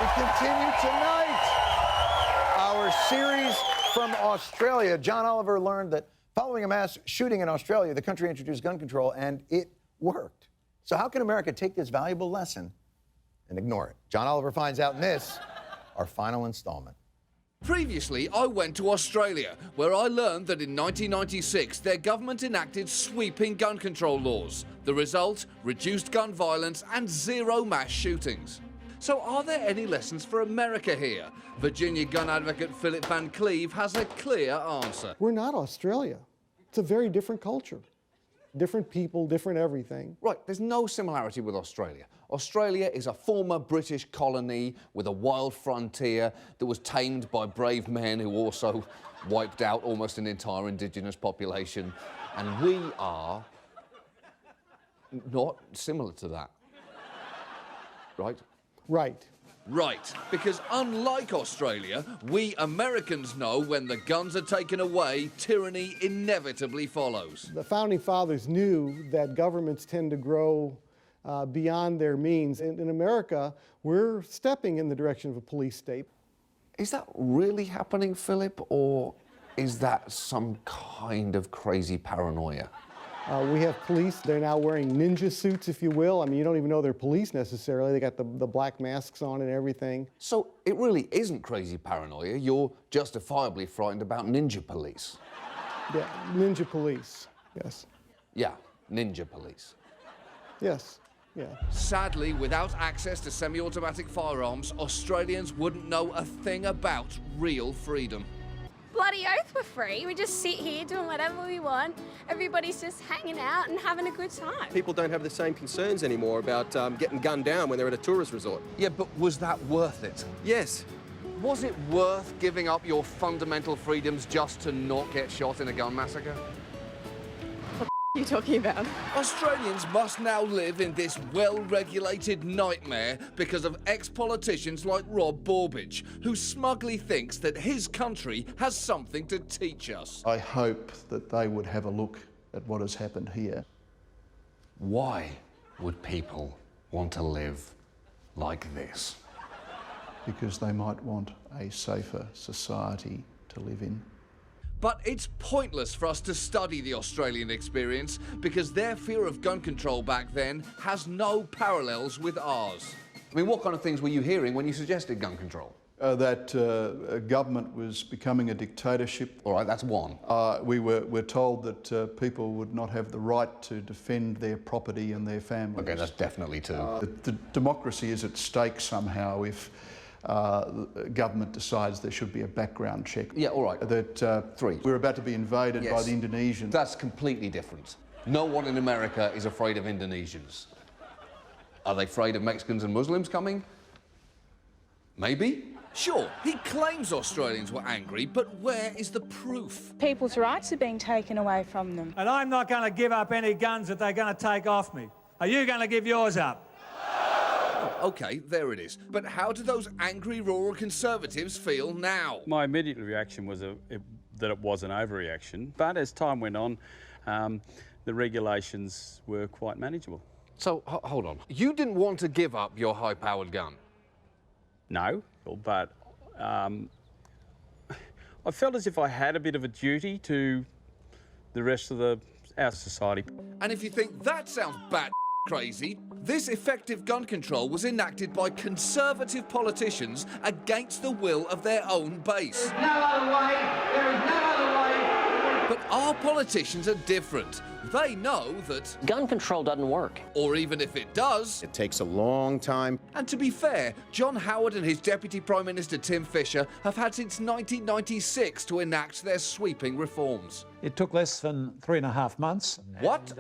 We continue tonight our series from Australia. John Oliver learned that following a mass shooting in Australia, the country introduced gun control, and it worked. So how can America take this valuable lesson and ignore it? John Oliver finds out in this, our final installment. Previously, I went to Australia, where I learned that in 1996, their government enacted sweeping gun control laws. The result, reduced gun violence and zero mass shootings. So are there any lessons for America here? Virginia gun advocate Philip Van Cleave has a clear answer. We're not Australia. It's a very different culture. Different people, different everything. Right, there's no similarity with Australia. Australia is a former British colony with a wild frontier that was tamed by brave men who also wiped out almost an entire indigenous population. And we are not similar to that. Right? Right. Right, because unlike Australia, we Americans know when the guns are taken away, tyranny inevitably follows. The Founding Fathers knew that governments tend to grow beyond their means. And in America, we're stepping in the direction of a police state. Is that really happening, Philip, or is that some kind of crazy paranoia? We have police, they're now wearing ninja suits, if you will. I mean, you don't even know they're police necessarily. They got the black masks on and everything. So it really isn't crazy paranoia. You're justifiably frightened about ninja police. Yeah, ninja police, yes. Yeah, ninja police. Yes, yeah. Sadly, without access to semi-automatic firearms, Australians wouldn't know a thing about real freedom. Bloody oath we're free. We just sit here doing whatever we want. Everybody's just hanging out and having a good time. People don't have the same concerns anymore about getting gunned down when they're at a tourist resort. Yeah, but was that worth it? Yes. Was it worth giving up your fundamental freedoms just to not get shot in a gun massacre? What are you talking about? Australians must now live in this well-regulated nightmare because of ex-politicians like Rob Borbidge, who smugly thinks that his country has something to teach us. I hope that they would have a look at what has happened here. Why would people want to live like this? Because they might want a safer society to live in. But it's pointless for us to study the Australian experience because their fear of gun control back then has no parallels with ours. I mean, what kind of things were you hearing when you suggested gun control? That a government was becoming a dictatorship. All right, that's one. We're told that people would not have the right to defend their property and their families. Okay, that's definitely two. The democracy is at stake somehow if the government decides there should be a background check. Yeah, all right. That three. We're about to be invaded by the Indonesians. That's completely different. No one in America is afraid of Indonesians. Are they afraid of Mexicans and Muslims coming? Maybe. Sure, he claims Australians were angry, but where is the proof? People's rights are being taken away from them. And I'm not going to give up any guns that they're going to take off me. Are you going to give yours up? OK, there it is. But how do those angry rural Conservatives feel now? My immediate reaction was that it was an overreaction. But as time went on, the regulations were quite manageable. So, hold on. You didn't want to give up your high-powered gun? No, but I felt as if I had a bit of a duty to the rest of our society. And if you think that sounds bat crazy, this effective gun control was enacted by Conservative politicians against the will of their own base. There's no other way. There is no other way. But our politicians are different. They know that gun control doesn't work. Or even if it does, it takes a long time. And to be fair, John Howard and his Deputy Prime Minister Tim Fischer have had since 1996 to enact their sweeping reforms. It took less than 3.5 months. What?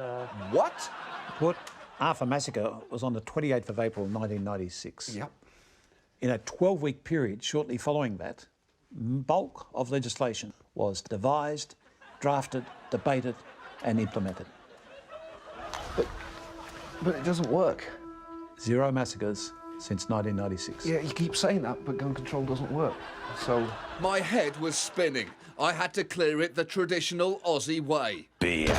What? Put Arthur Massacre was on the 28th of April 1996. Yep. In a 12-week period shortly following that, bulk of legislation was devised, drafted, debated and implemented. But it doesn't work. 0 massacres since 1996. Yeah, you keep saying that, but gun control doesn't work. So... My head was spinning. I had to clear it the traditional Aussie way. Beer.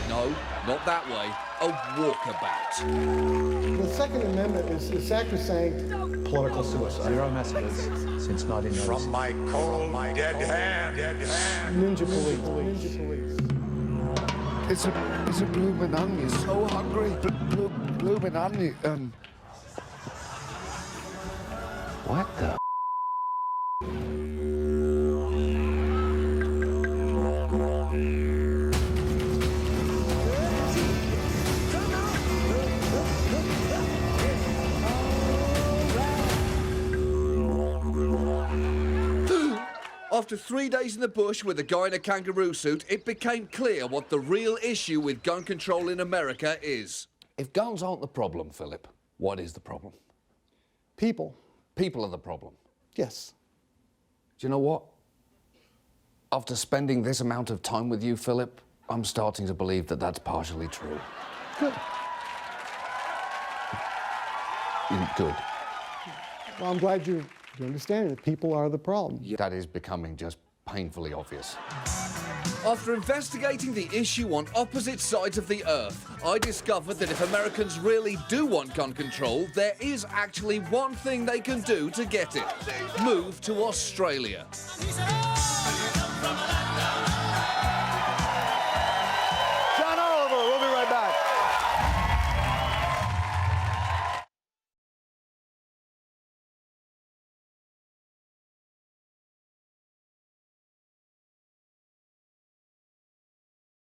No, not that way. A walkabout. The Second Amendment is sacrosanct political suicide. Zero massacres since 1996. From my cold, dead hand. Ninja police. It's a bloomin' onion. So hungry. Bloomin' onion. What the? After 3 days in the bush with a guy in a kangaroo suit, it became clear what the real issue with gun control in America is. If guns aren't the problem, Philip, what is the problem? People. People are the problem. Yes. Do you know what? After spending this amount of time with you, Philip, I'm starting to believe that that's partially true. Good. Good. Well, I'm glad you understand that people are the problem. That is becoming just painfully obvious. After investigating the issue on opposite sides of the earth, I discovered that if Americans really do want gun control, there is actually one thing they can do to get it. Move to Australia.